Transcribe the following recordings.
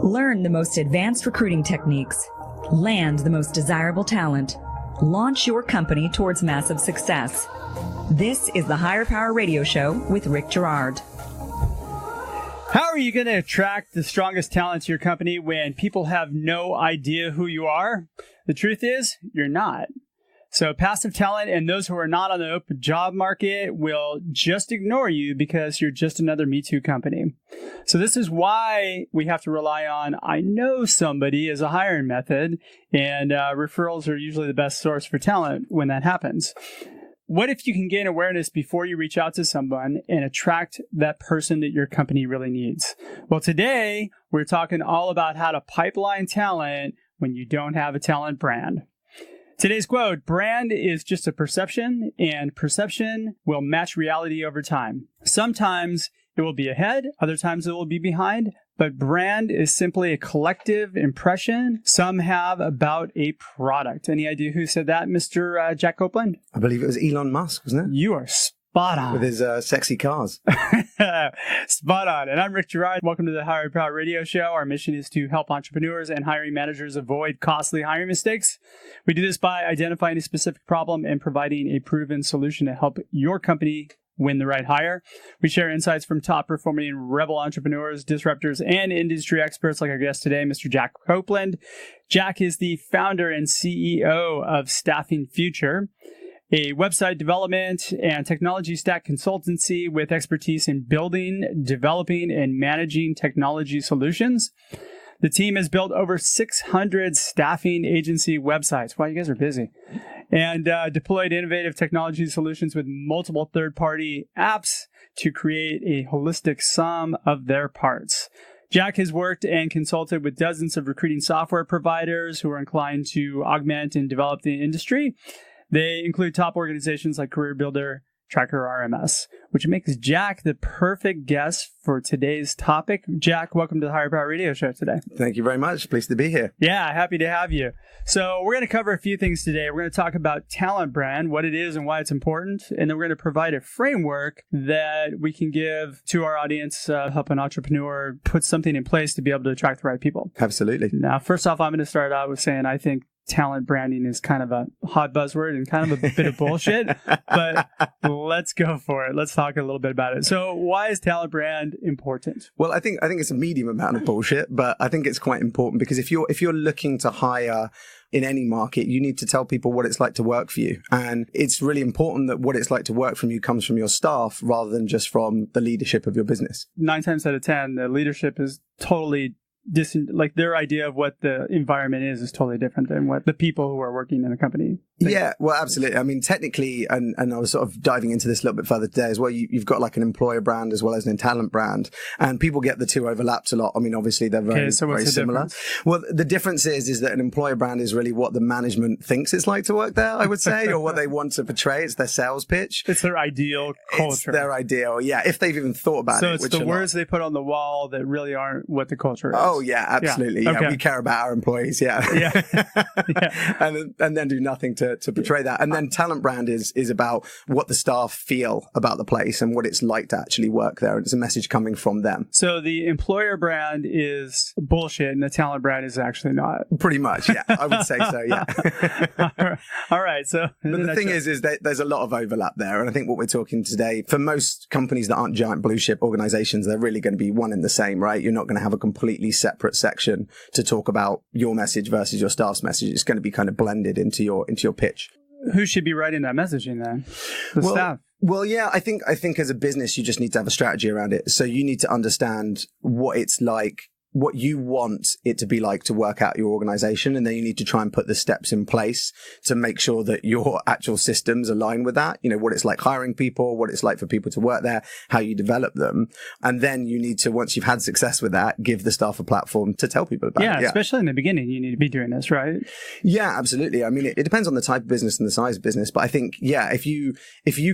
Learn the most advanced recruiting techniques. Land the most desirable talent. Launch your company towards massive success. This is the Higher Power Radio Show with Rick Girard. How are you going to attract the strongest talent to your company when people have no idea who you are? The truth is, you're not. So passive talent and those who are not on the open job market will just ignore you because you're just another Me Too company. So this is why we have to rely on I know somebody as a hiring method, and referrals are usually the best source for talent when that happens. What if you can gain awareness before you reach out to someone and attract that person that your company really needs? Well, today we're talking all about how to pipeline talent when you don't have a talent brand. Today's quote, brand is just a perception, and perception will match reality over time. Sometimes it will be ahead, other times it will be behind, but brand is simply a collective impression some have about a product. Any idea who said that, Mr. Jack Copeland? I believe it was Elon Musk, wasn't it? You are spot on. With his sexy cars. Spot on. And I'm Rick Girard. Welcome to the Higher Power Radio Show. Our mission is to help entrepreneurs and hiring managers avoid costly hiring mistakes. We do this by identifying a specific problem and providing a proven solution to help your company win the right hire. We share insights from top performing rebel entrepreneurs, disruptors, and industry experts like our guest today, Mr. Jack Copeland. Jack is the founder and CEO of Staffing Future, a website development and technology stack consultancy with expertise in building, developing, and managing technology solutions. The team has built over 600 staffing agency websites. Wow, you guys are busy. And deployed innovative technology solutions with multiple third-party apps to create a holistic sum of their parts. Jack has worked and consulted with dozens of recruiting software providers who are inclined to augment and develop the industry. They include top organizations like CareerBuilder, Tracker RMS, which makes Jack the perfect guest for today's topic. Jack, welcome to the Higher Power Radio Show today. Thank you very much. Pleased to be here. Yeah, happy to have you. So we're going to cover a few things today. We're going to talk about talent brand, what it is and why it's important. And then we're going to provide a framework that we can give to our audience, help an entrepreneur put something in place to be able to attract the right people. Absolutely. Now, first off, I'm going to start out with saying I think talent branding is kind of a hot buzzword and kind of a bit of bullshit, but let's go for it. Let's talk a little bit about it. So why is talent brand important? Well, I think it's a medium amount of bullshit, but I think it's quite important because if you're looking to hire in any market, you need to tell people what it's like to work for you. And it's really important that what it's like to work from you comes from your staff rather than just from the leadership of your business. 9 times out of 10, the leadership is totally like their idea of what the environment is totally different than what the people who are working in the company think. Yeah, well, absolutely. I mean, technically, and I was sort of diving into this a little bit further today as well, you've got like an employer brand as well as an talent brand, and people get the two overlapped a lot. I mean, obviously they're very similar. Difference? Well, the difference is that an employer brand is really what the management thinks it's like to work there, I would say, or what they want to portray. It's their sales pitch. It's their ideal culture. It's their ideal, yeah, if they've even thought about it. So it's the words they put on the wall that really aren't what the culture is. Oh, yeah, absolutely. Yeah. Okay. We care about our employees, yeah. and then do nothing to portray that. And then talent brand is about what the staff feel about the place and what it's like to actually work there. And it's a message coming from them. So the employer brand is bullshit and the talent brand is actually not. Pretty much, yeah. I would say so, yeah. All right. So but the thing is that there's a lot of overlap there. And I think what we're talking today, for most companies that aren't giant blue chip organizations, they're really going to be one and the same, right? You're not going to have a completely separate section to talk about your message versus your staff's message. It's going to be kind of blended into your pitch. Who should be writing that messaging then? The staff. Well, yeah, I think as a business, you just need to have a strategy around it. So you need to understand what it's like, what you want it to be like to work out your organization. And then you need to try and put the steps in place to make sure that your actual systems align with that. You know, what it's like hiring people, what it's like for people to work there, how you develop them. And then you need to, once you've had success with that, give the staff a platform to tell people about it. Yeah, especially in the beginning, you need to be doing this, right? Yeah, absolutely. I mean, it depends on the type of business and the size of business. But I think, yeah, if you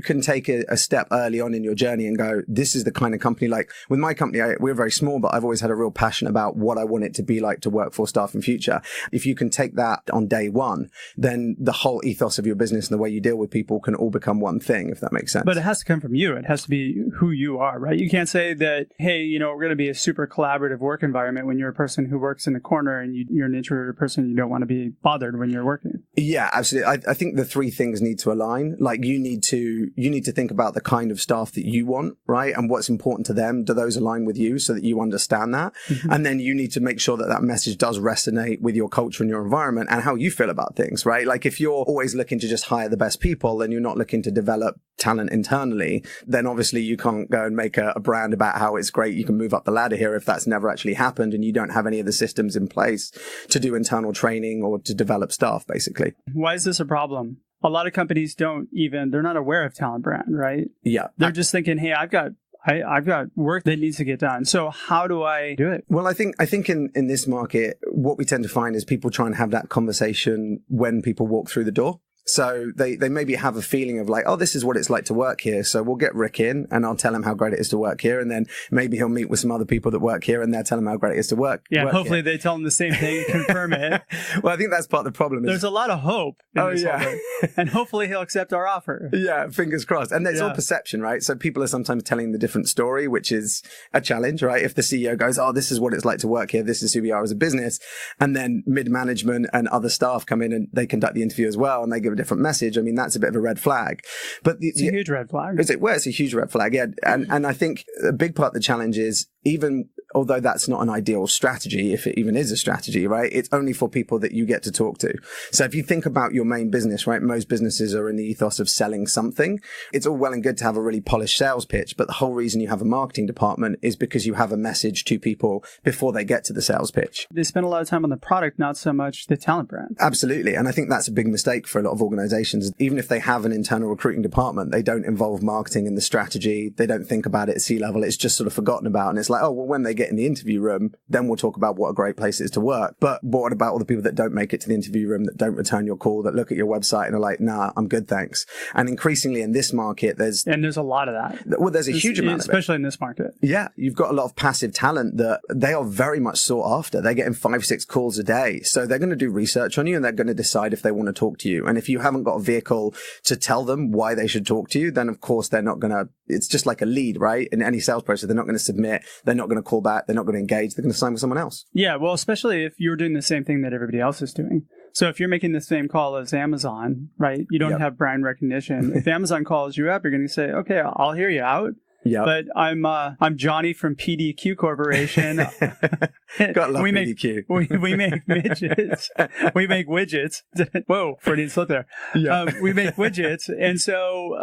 can take a step early on in your journey and go, this is the kind of company, like with my company, we're very small, but I've always had a real passion passionate about what I want it to be like to work for staff in future. If you can take that on day one, then the whole ethos of your business and the way you deal with people can all become one thing, if that makes sense. But it has to come from you. It has to be who you are, right? You can't say that, hey, we're going to be a super collaborative work environment when you're a person who works in the corner and you're an introverted person. You don't want to be bothered when you're working. Yeah, absolutely. I think the three things need to align. Like you need to think about the kind of staff that you want, right? And what's important to them. Do those align with you so that you understand that? Mm-hmm. And then you need to make sure that that message does resonate with your culture and your environment and how you feel about things, right? Like if you're always looking to just hire the best people and you're not looking to develop talent internally, then obviously you can't go and make a brand about how it's great. You can move up the ladder here if that's never actually happened and you don't have any of the systems in place to do internal training or to develop staff, basically. Why is this a problem? A lot of companies they're not aware of talent brand, right? Yeah. They're just thinking, hey, I've got work that needs to get done. So how do I do it? Well, I think in this market, what we tend to find is people try and have that conversation when people walk through the door. So they maybe have a feeling of like, oh, this is what it's like to work here. So we'll get Rick in and I'll tell him how great it is to work here. And then maybe he'll meet with some other people that work here and they'll tell him how great it is to work. Yeah, hopefully they tell him the same thing, confirm it. Well, I think that's part of the problem. There's a lot of hope in this whole thing. And hopefully he'll accept our offer. Yeah, fingers crossed. And it's all perception, right? So people are sometimes telling the different story, which is a challenge, right? If the CEO goes, oh, this is what it's like to work here. This is who we are as a business. And then mid-management and other staff come in and they conduct the interview as well and they give a different message. I mean, that's a bit of a red flag. But it's a huge red flag. Is it? Well, it's a huge red flag. Yeah. And I think a big part of the challenge is even although that's not an ideal strategy, if it even is a strategy, right? It's only for people that you get to talk to. So if you think about your main business, right? Most businesses are in the ethos of selling something. It's all well and good to have a really polished sales pitch, but the whole reason you have a marketing department is because you have a message to people before they get to the sales pitch. They spend a lot of time on the product, not so much the talent brand. Absolutely. And I think that's a big mistake for a lot of organizations. Even if they have an internal recruiting department, they don't involve marketing in the strategy. They don't think about it at C-level. It's just sort of forgotten about. And it's like, oh, well, when they get in the interview room, then we'll talk about what a great place it is to work. But what about all the people that don't make it to the interview room, that don't return your call, that look at your website and are like, nah, I'm good, thanks. And increasingly in this market, there's a lot of that. Well, there's a huge amount of it. Especially in this market. Yeah. You've got a lot of passive talent that they are very much sought after. They're getting 5-6 calls a day. So they're going to do research on you and they're going to decide if they want to talk to you. And if you haven't got a vehicle to tell them why they should talk to you, then of course they're not going to, it's just like a lead, right? In any sales process, they're not going to submit. They're not going to call back. They're not going to engage. They're going to sign with someone else. Yeah. Well, especially if you're doing the same thing that everybody else is doing. So if you're making the same call as Amazon, right? You don't have brand recognition. If Amazon calls you up, you're going to say, okay, I'll hear you out. Yeah, but I'm Johnny from PDQ Corporation. Gotta love PDQ. We make widgets. We make widgets. Whoa, Freudian slip there. Yeah. We make widgets, and so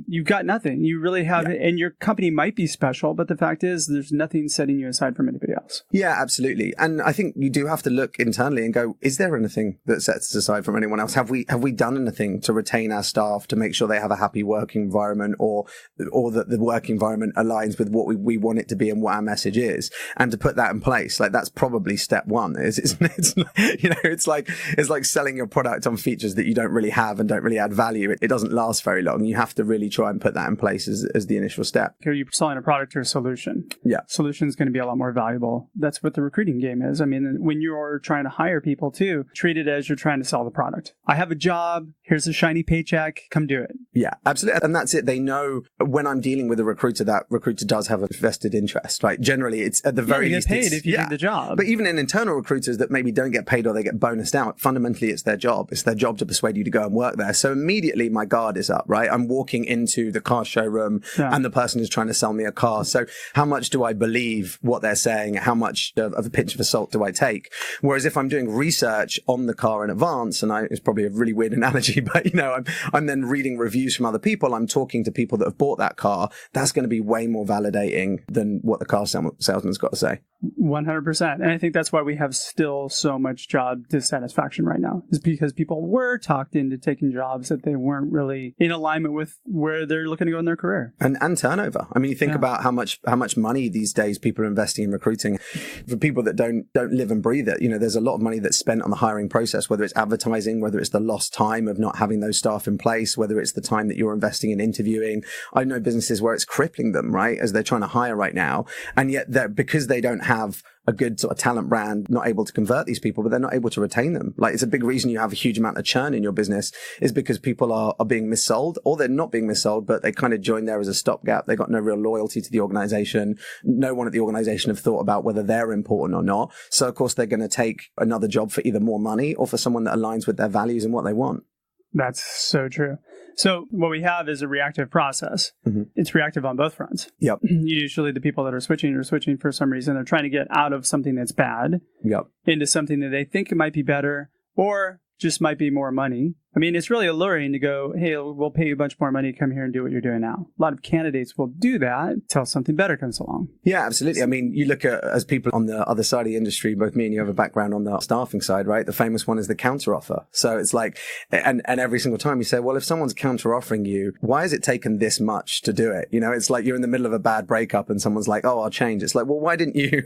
you've got nothing. You really have, and your company might be special, but the fact is, there's nothing setting you aside from anybody else. Yeah, absolutely. And I think you do have to look internally and go, is there anything that sets us aside from anyone else? Have we done anything to retain our staff, to make sure they have a happy working environment, or that the work environment aligns with what we want it to be and what our message is, and to put that in place? Like, that's probably step one. It's you know, it's like selling your product on features that you don't really have and don't really add value. It doesn't last very long. You have to really try and put that in place as the initial step. Are you selling a product or a solution? Yeah. Solution is going to be a lot more valuable. That's what the recruiting game is. I mean, when you're trying to hire people too, treat it as you're trying to sell the product. I have a job. Here's a shiny paycheck. Come do it. Yeah, absolutely. And that's it. They know when I'm dealing with a recruiter, that recruiter does have a vested interest, right? Generally, it's at the very least. You get paid if you do the job. But even in internal recruiters that maybe don't get paid or they get bonused out, fundamentally, it's their job. It's their job to persuade you to go and work there. So immediately my guard is up, right? I'm walking into the car showroom and the person is trying to sell me a car. So how much do I believe what they're saying? How much of a pinch of salt do I take? Whereas if I'm doing research on the car in advance, and it's probably a really weird analogy, but I'm then reading reviews from other people. I'm talking to people that have bought that car. That's going to be way more validating than what the car salesman's got to say. 100%. And I think that's why we have still so much job dissatisfaction right now, is because people were talked into taking jobs that they weren't really in alignment with where they're looking to go in their career. And turnover. I mean, you think about how much money these days people are investing in recruiting. For people that don't live and breathe it, there's a lot of money that's spent on the hiring process, whether it's advertising, whether it's the lost time of not having those staff in place, whether it's the time that you're investing in interviewing. I know businesses where it's crippling them, right, as they're trying to hire right now. And yet because they don't have a good sort of talent brand, not able to convert these people, but they're not able to retain them. Like, it's a big reason you have a huge amount of churn in your business is because people are being missold, or they're not being missold, but they kind of joined there as a stopgap. They got no real loyalty to the organization. No one at the organization have thought about whether they're important or not. So of course they're going to take another job for either more money or for someone that aligns with their values and what they want. That's so true. So what we have is a reactive process. Mm-hmm. It's reactive on both fronts. Yep. Usually the people that are switching for some reason. They're trying to get out of something that's bad Yep. into something that they think it might be better or just might be more money. I mean, it's really alluring to go, hey, we'll pay you a bunch more money, come here and do what you're doing now. A lot of candidates will do that until something better comes along. Yeah, absolutely. I mean, you look at, as people on the other side of the industry, both me and you have a background on the staffing side, right? The famous one is the counter offer. So it's like, and every single time you say, well, if someone's counter offering you, why has it taken this much to do it? You know, it's like you're in the middle of a bad breakup and someone's like, oh, I'll change. It's like, well, why didn't you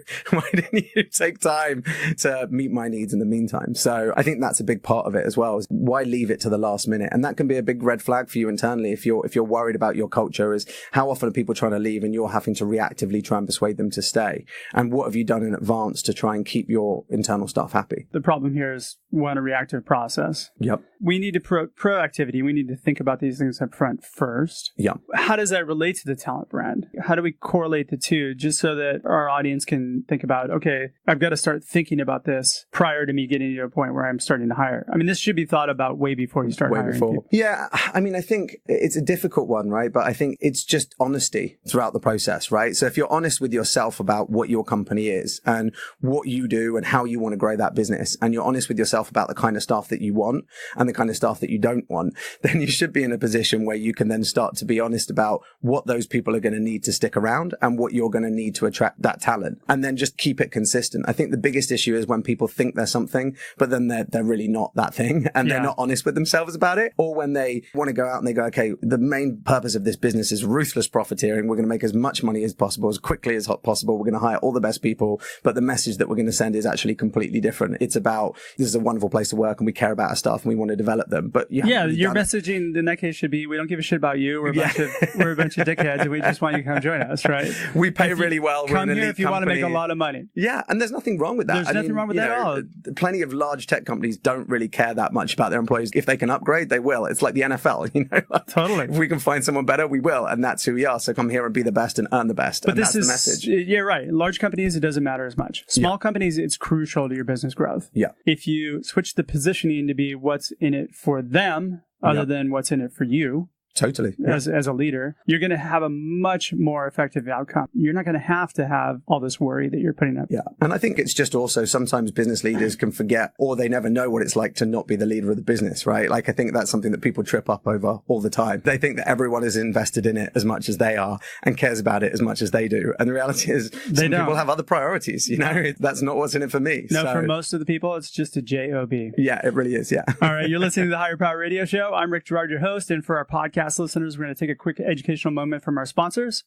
take time to meet my needs in the meantime? So I think that's a big part of it as well, is why leave it to the last minute? And that can be a big red flag for you internally if you're worried about your culture, is how often are people trying to leave and you're having to reactively try and persuade them to stay? And what have you done in advance to try and keep your internal staff happy? The problem here is, one, a reactive process. Yep. We need to proactivity. We need to think about these things up front first. Yeah. How does that relate to the talent brand? How do we correlate the two, just so that our audience can think about, okay, I've got to start thinking about this prior to me getting to a point where I'm starting to hire. I mean, this should be thought about way before you start hiring people. Yeah. I mean, I think it's a difficult one, right? But I think it's just honesty throughout the process, right? So if you're honest with yourself about what your company is and what you do and how you want to grow that business, and you're honest with yourself about the kind of staff that you want and the kind of staff that you don't want, then you should be in a position where you can then start to be honest about what those people are going to need to stick around and what you're going to need to attract that talent, and then just keep it consistent. I think the biggest issue is when people think they're something, but then they're really not that thing, and they're not honest with themselves about it. Or when they want to go out and they go, okay, the main purpose of this business is ruthless profiteering. We're going to make as much money as possible, as quickly as possible. We're going to hire all the best people, but the message that we're going to send is actually completely different. It's about, this is a wonderful place to work and we care about our staff and we want to develop them. But your messaging in that case should be, we don't give a shit about you. We're a bunch of dickheads and we just want you to come join us, right? We pay really well. Come here if you want to make a lot of money. Yeah, and there's nothing wrong with that. There's nothing wrong with that at all. Plenty of large tech companies don't really care that much about their employees. If they can upgrade, they will. It's like the NFL, you know? Totally. If we can find someone better, we will. And that's who we are. So come here and be the best and earn the best. But that's the message. Yeah, right. Large companies, it doesn't matter as much. Small companies, it's crucial to your business growth. Yeah. If you switch the positioning to be what's in it for them, other than what's in it for you, totally. As a leader, you're going to have a much more effective outcome. You're not going to have all this worry that you're putting up. Yeah. And I think it's just also sometimes business leaders can forget, or they never know what it's like to not be the leader of the business, right? Like, I think that's something that people trip up over all the time. They think that everyone is invested in it as much as they are and cares about it as much as they do. And the reality is some people have other priorities, you know? That's not what's in it for me. No, for most of the people, it's just a job. Yeah, it really is. Yeah. All right. You're listening to the Higher Power Radio Show. I'm Rick Gerard, your host. And for our podcast listeners, we're going to take a quick educational moment from our sponsors.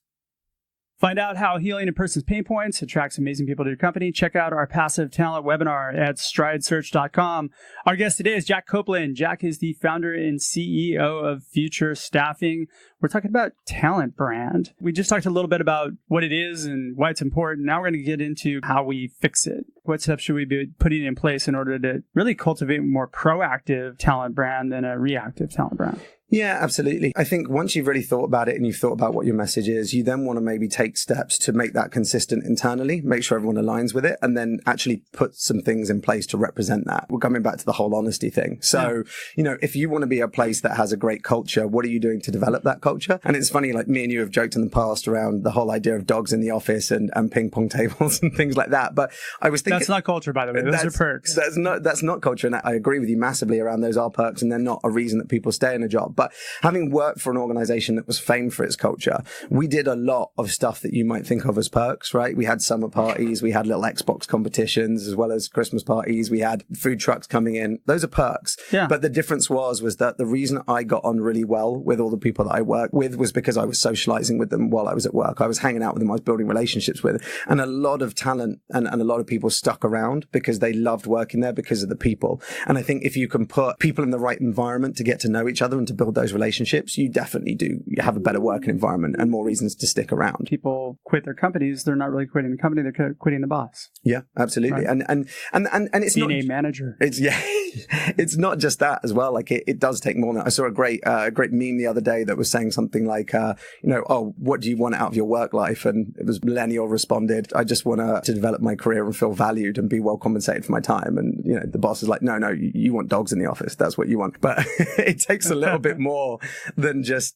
Find out how healing a person's pain points attracts amazing people to your company. Check out our passive talent webinar at stridesearch.com. Our guest today is Jack Copeland. Jack is the founder and CEO of Future Staffing. We're talking about talent brand. We just talked a little bit about what it is and why it's important. Now we're going to get into how we fix it. What steps should we be putting in place in order to really cultivate a more proactive talent brand than a reactive talent brand? Yeah, absolutely. I think once you've really thought about it and you've thought about what your message is, you then want to maybe take steps to make that consistent internally, make sure everyone aligns with it, and then actually put some things in place to represent that. We're coming back to the whole honesty thing. So, if you want to be a place that has a great culture, what are you doing to develop that culture? And it's funny, like me and you have joked in the past around the whole idea of dogs in the office and ping pong tables and things like that. But I was thinking... That's not culture, by the way. Those are perks. That's not culture. And I agree with you massively around those are perks, and they're not a reason that people stay in a job. But having worked for an organization that was famed for its culture, we did a lot of stuff that you might think of as perks, right? We had summer parties, we had little Xbox competitions, as well as Christmas parties. We had food trucks coming in. Those are perks. Yeah. But the difference was that the reason I got on really well with all the people that I worked work with was because I was socializing with them while I was at work. I was hanging out with them. I was building relationships with them. And a lot of talent and a lot of people stuck around because they loved working there because of the people. And I think if you can put people in the right environment to get to know each other and to build those relationships, you definitely do. You have a better working environment and more reasons to stick around. People quit their companies. They're not really quitting the company. They're quitting the boss. Yeah, absolutely. Right. And it's being not a manager. It's not just that as well. Like it does take more than that. I saw a great meme the other day that was saying something like, oh, what do you want out of your work life? And it was millennial responded, I just want to develop my career and feel valued and be well compensated for my time. And, the boss is like, no, you want dogs in the office. That's what you want. But it takes a little bit more than just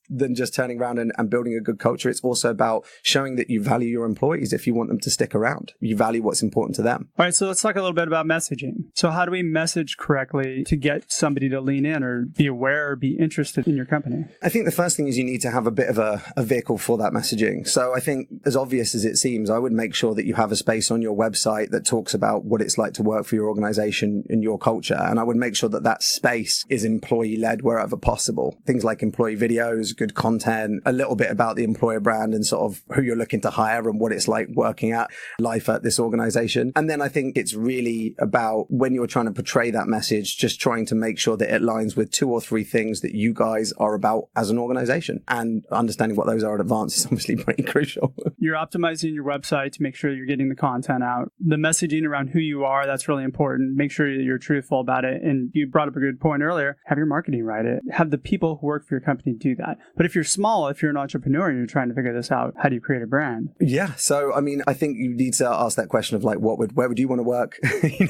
turning around and building a good culture. It's also about showing that you value your employees if you want them to stick around. You value what's important to them. All right. So let's talk a little bit about messaging. So how do we message correctly to get somebody to lean in or be aware or be interested in your company? I think the first thing is you need to have a bit of a vehicle for that messaging. So I think, as obvious as it seems, I would make sure that you have a space on your website that talks about what it's like to work for your organization and your culture. And I would make sure that that space is employee-led wherever possible. Things like employee videos, good content, a little bit about the employer brand and sort of who you're looking to hire and what it's like working at life at this organization. And then I think it's really about when you're trying to portray that message, just trying to make sure that it aligns with 2 or 3 things that you guys are about as an organization. And understanding what those are in advance is obviously pretty crucial. You're optimizing your website to make sure you're getting the content out. The messaging around who you are, that's really important. Make sure that you're truthful about it. And you brought up a good point earlier. Have your marketing right. Have the people who work for your company do that. But if you're small, if you're an entrepreneur and you're trying to figure this out, how do you create a brand? Yeah. So, I mean, I think you need to ask that question of like, where would you want to work?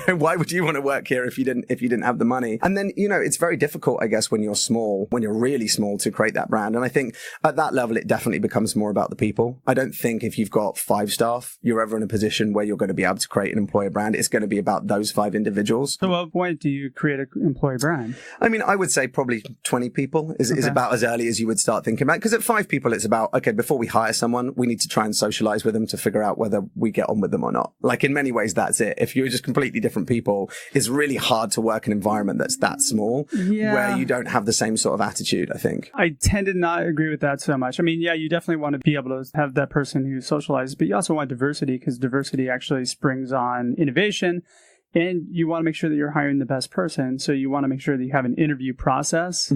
Why would you want to work here if you didn't have the money? And then, it's very difficult, I guess, when you're small, when you're really small to create that brand. And I think at that level, it definitely becomes more about the people. I don't think if you've got 5 staff, you're ever in a position where you're going to be able to create an employer brand. It's going to be about those 5 individuals. So at what point do you create an employee brand? I mean, I would say probably 20 people is about as early as you would start thinking about. Because at 5 people, it's about, okay, before we hire someone, we need to try and socialize with them to figure out whether we get on with them or not. Like in many ways, that's it. If you're just completely different people, it's really hard to work in an environment that's that small where you don't have the same sort of attitude, I think. I tend to not agree with that so much. I mean, yeah, you definitely want to be able to have that person who socializes, but you also want diversity because diversity actually springs on innovation. And you want to make sure that you're hiring the best person. So you want to make sure that you have an interview process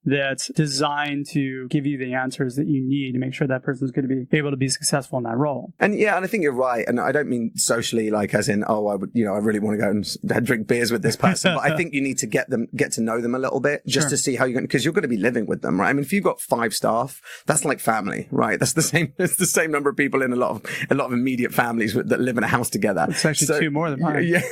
that's designed to give you the answers that you need to make sure that person's going to be able to be successful in that role. And yeah, and I think you're right. And I don't mean socially, like as in, oh, I would, I really want to go and drink beers with this person. But I think you need to get to know them a little bit just to see how you're going to, because you're going to be living with them, right? I mean, if you've got 5 staff, that's like family, right? That's the same, it's the same number of people in a lot of immediate families that live in a house together. It's actually 2 more than mine. Yeah,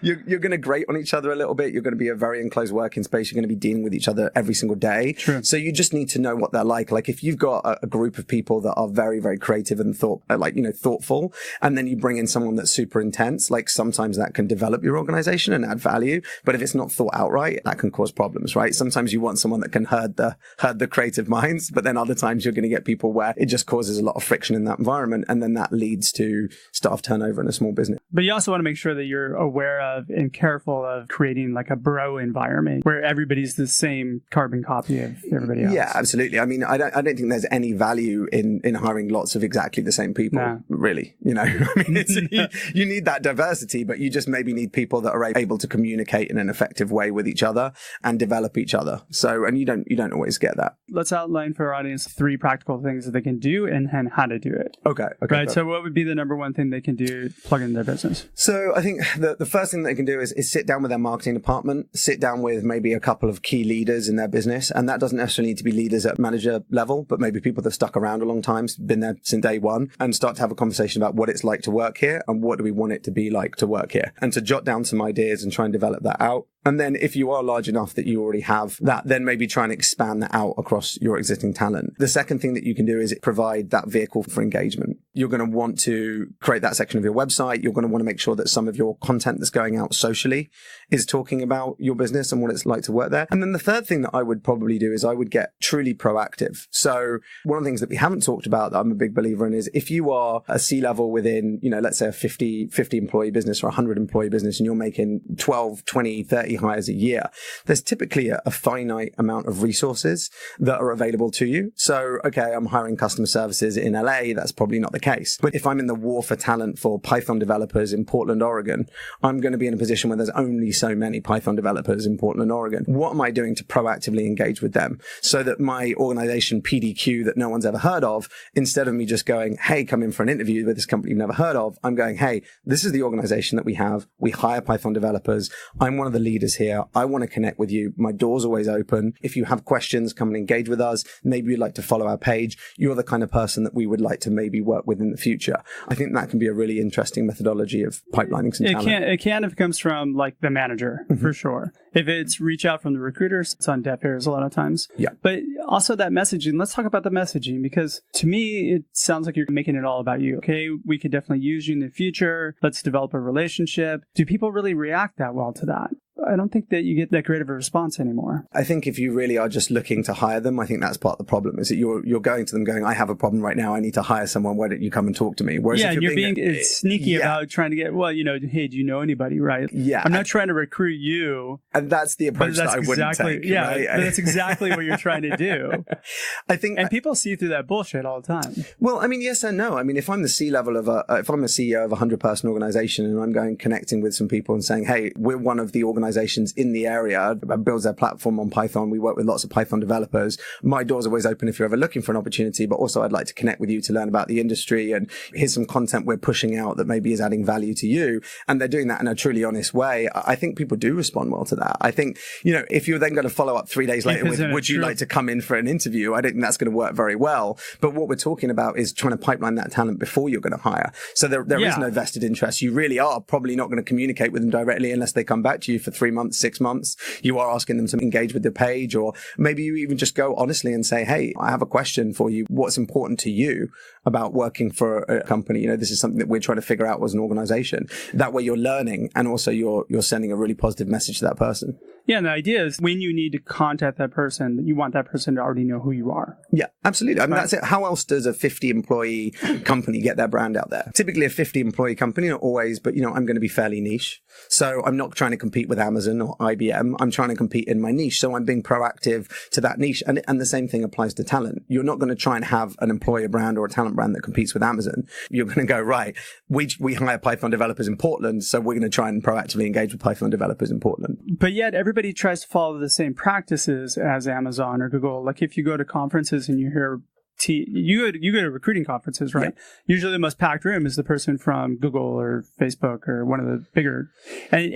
you're going to grate on each other a little bit. You're going to be a very enclosed working space. You're going to be dealing with each other every single day. True. So you just need to know what they're like. Like if you've got a group of people that are very, very creative and thoughtful, and then you bring in someone that's super intense, like sometimes that can develop your organization and add value. But if it's not thought out right, that can cause problems, right? Sometimes you want someone that can herd the creative minds, but then other times you're going to get people where it just causes a lot of friction in that environment. And then that leads to staff turnover in a small business. But you also want to make sure that you're aware of and careful of creating like a bro environment where everybody's the same carbon copy of everybody else. Yeah, absolutely. I mean, I don't think there's any value in hiring lots of exactly the same people, really. I mean, you need that diversity, but you just maybe need people that are able to communicate in an effective way with each other and develop each other. So, and you don't always get that. Let's outline for our audience 3 practical things that they can do and how to do it. Okay. Right. So what would be the number one thing they can do to plug in their business? So I think the first thing they can do is sit down with their marketing department, sit down with maybe a couple of key leaders in their business. And that doesn't necessarily need to be leaders at manager level, but maybe people that have stuck around a long time, been there since day one, and start to have a conversation about what it's like to work here and what do we want it to be like to work here, and to jot down some ideas and try and develop that out. And then if you are large enough that you already have that, then maybe try and expand that out across your existing talent. The second thing that you can do is provide that vehicle for engagement. You're going to want to create that section of your website. You're going to want to make sure that some of your content that's going out socially is talking about your business and what it's like to work there. And then the third thing that I would probably do is I would get truly proactive. So one of the things that we haven't talked about that I'm a big believer in is if you are a C-level within, let's say a 50 employee business or 100 employee business and you're making 12, 20, 30 hires a year, there's typically a finite amount of resources that are available to you. So, okay, I'm hiring customer services in LA. That's probably not the case. But if I'm in the war for talent for Python developers in Portland, Oregon, I'm going to be in a position where there's only so many Python developers in Portland, Oregon. What am I doing to proactively engage with them so that my organization PDQ that no one's ever heard of, instead of me just going, hey, come in for an interview with this company you've never heard of, I'm going, hey, this is the organization that we have. We hire Python developers. I'm one of the leaders here. I want to connect with you. My door's always open. If you have questions, come and engage with us. Maybe you'd like to follow our page. You're the kind of person that we would like to maybe work with in the future. I think that can be a really interesting methodology of pipelining some talent. It can if it comes from like the manager, for sure. If it's reach out from the recruiters, it's on deaf ears a lot of times. Yeah. But also that messaging, let's talk about the messaging, because to me, it sounds like you're making it all about you. Okay, we could definitely use you in the future. Let's develop a relationship. Do people really react that well to that? I don't think that you get that great of a response anymore. I think if you really are just looking to hire them, I think that's part of the problem, is that you're going to them going, I have a problem right now. I need to hire someone. Why don't you come and talk to me? Whereas if you're being sneaky about trying to get, hey, do you know anybody, right? Yeah. I'm not trying to recruit you. And that's the approach that I wouldn't take. Yeah, right? But that's exactly what you're trying to do. I think, and people see through that bullshit all the time. Well, I mean, yes and no. I mean, if I'm the C-level of if I'm a CEO of a 100-person organization and I'm going connecting with some people and saying, hey, we're one of the organizations in the area that builds their platform on Python. We work with lots of Python developers. My door's always open if you're ever looking for an opportunity, but also I'd like to connect with you to learn about the industry, and here's some content we're pushing out that maybe is adding value to you. And they're doing that in a truly honest way. I think people do respond well to that. I think, if you're then going to follow up 3 days later with, would you like to come in for an interview? I don't think that's going to work very well. But what we're talking about is trying to pipeline that talent before you're going to hire. So there is no vested interest. You really are probably not going to communicate with them directly unless they come back to you for 3 months, 6 months. You are asking them to engage with the page, or maybe you even just go honestly and say, hey, I have a question for you. What's important to you about working for a company? This is something that we're trying to figure out as an organization. That way you're learning, and also you're sending a really positive message to that person. Yeah, and the idea is when you need to contact that person, you want that person to already know who you are. Yeah, absolutely. I mean, that's it. How else does a 50-employee company get their brand out there? Typically a 50-employee company, not always, but, I'm going to be fairly niche. So I'm not trying to compete with Amazon or IBM. I'm trying to compete in my niche. So I'm being proactive to that niche. And the same thing applies to talent. You're not going to try and have an employer brand or a talent brand that competes with Amazon. You're going to go, right, we hire Python developers in Portland, so we're going to try and proactively engage with Python developers in Portland. But yet everybody tries to follow the same practices as Amazon or Google. Like if you go to conferences and you hear you go to recruiting conferences, right? Yeah. Usually the most packed room is the person from Google or Facebook or one of the bigger, and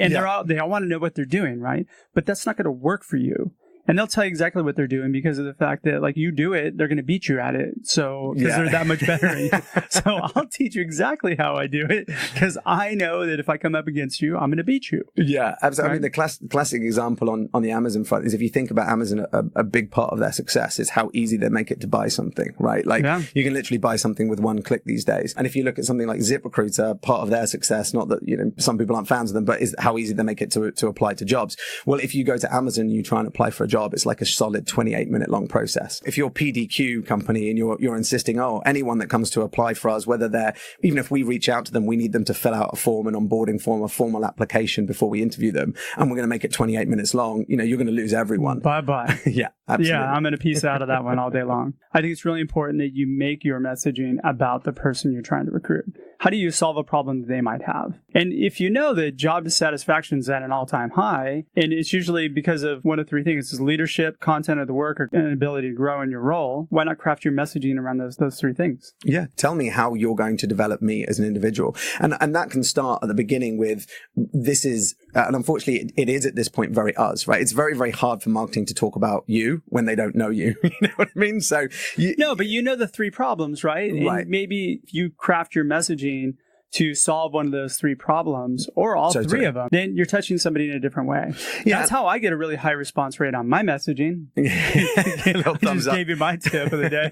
they all want to know what they're doing, right? But that's not going to work for you. And they'll tell you exactly what they're doing because of the fact that, like, you do it, they're going to beat you at it. So, because they're that much better at it. So I'll teach you exactly how I do it because I know that if I come up against you, I'm going to beat you. Yeah, absolutely. Right? I mean, the classic example on the Amazon front is if you think about Amazon, a big part of their success is how easy they make it to buy something, right? Like, you can literally buy something with one click these days. And if you look at something like ZipRecruiter, part of their success, not that, some people aren't fans of them, but is how easy they make it to apply to jobs. Well, if you go to Amazon and you try and apply for a job, it's like a solid 28-minute long process. If you're a PDQ company and you're insisting, anyone that comes to apply for us, even if we reach out to them, we need them to fill out a form, an onboarding form, a formal application before we interview them, and we're going to make it 28 minutes long, you're going to lose everyone. Bye-bye. Yeah, absolutely. Yeah, I'm going to piece out of that one all day long. I think it's really important that you make your messaging about the person you're trying to recruit. How do you solve a problem that they might have? And if you know that job dissatisfaction is at an all-time high, and it's usually because of one of three things, it's leadership, content of the work, or an ability to grow in your role, why not craft your messaging around those three things? Yeah. Tell me how you're going to develop me as an individual. And that can start at the beginning with, this is, and unfortunately it is at this point very us, right? It's very, very hard for marketing to talk about you when they don't know you. You know what I mean? So no, but you know the three problems, right? And maybe if you craft your messaging to solve one of those three problems or all three of them, then you're touching somebody in a different way. Yeah. That's how I get a really high response rate on my messaging. I just gave you my tip of the day.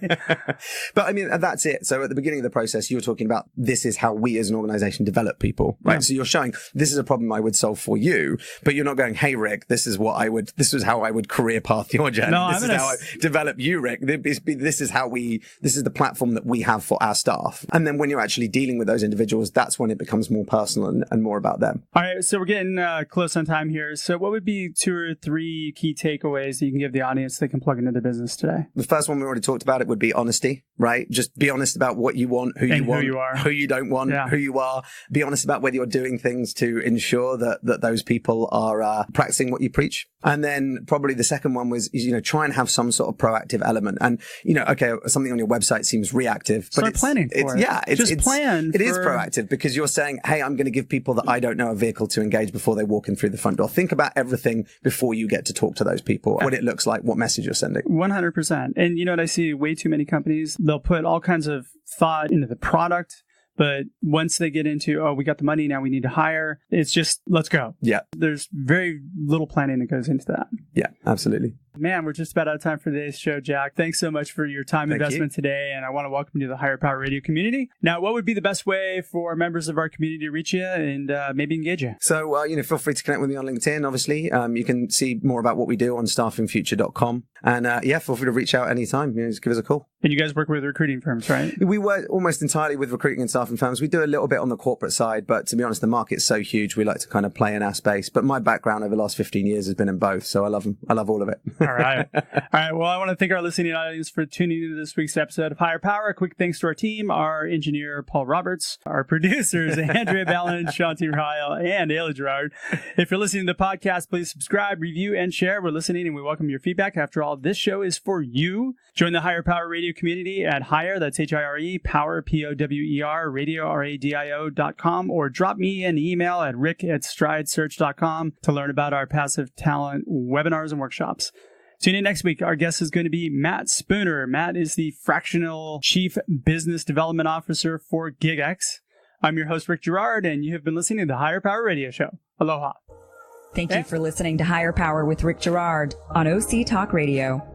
But I mean, that's it. So at the beginning of the process, you were talking about this is how we as an organization develop people, right? Yeah. So you're showing this is a problem I would solve for you, but you're not going, hey, Rick, this is how I would career path your journey. No, this is how I develop you, Rick. This is the platform that we have for our staff. And then when you're actually dealing with those individuals, that's when it becomes more personal and more about them. All right. So we're getting close on time here. So what would be 2 or 3 key takeaways that you can give the audience they can plug into their business today? The first one we already talked about, it would be honesty, right? Just be honest about what you want, who you want, who you don't want, who you are. Be honest about whether you're doing things to ensure that those people are practicing what you preach. And then probably the second one was, try and have some sort of proactive element. And, okay, something on your website seems reactive, but it's planning for it. Yeah, it is proactive because you're saying, hey, I'm going to give people that I don't know a vehicle to engage before they walk in through the front door. Think about everything before you get to talk to those people, what it looks like, what message you're sending. 100%. And you know what I see way too many companies, they'll put all kinds of thought into the product. But once they get into, we got the money, now we need to hire, it's just, let's go. Yeah. There's very little planning that goes into that. Yeah, absolutely. Man, we're just about out of time for today's show, Jack. Thanks so much for your time investment today. And I want to welcome you to the Higher Power Radio community. Now, what would be the best way for members of our community to reach you and maybe engage you? So, feel free to connect with me on LinkedIn, obviously. You can see more about what we do on staffingfuture.com. And feel free to reach out anytime. Just give us a call. And you guys work with recruiting firms, right? We work almost entirely with recruiting and staffing firms. We do a little bit on the corporate side, but to be honest, the market's so huge, we like to kind of play in our space. But my background over the last 15 years has been in both, so I love them. I love all of it. All right. All right. Well, I want to thank our listening audience for tuning into this week's episode of Higher Power. A quick thanks to our team, our engineer, Paul Roberts, our producers, Andrea Ballin, Shanti Ryle, and Ayla Gerard. If you're listening to the podcast, please subscribe, review, and share. We're listening and we welcome your feedback. After all, this show is for you. Join the Higher Power Radio community at Higher, that's Hire, Power, Power, Radio, RADIO.com, or drop me an email at rick@stridesearch.com to learn about our passive talent webinars and workshops. Tune in next week. Our guest is going to be Matt Spooner. Matt is the Fractional Chief Business Development Officer for GigX. I'm your host, Rick Gerard, and you have been listening to the Higher Power Radio Show. Aloha. Thank you for listening to Higher Power with Rick Gerard on OC Talk Radio.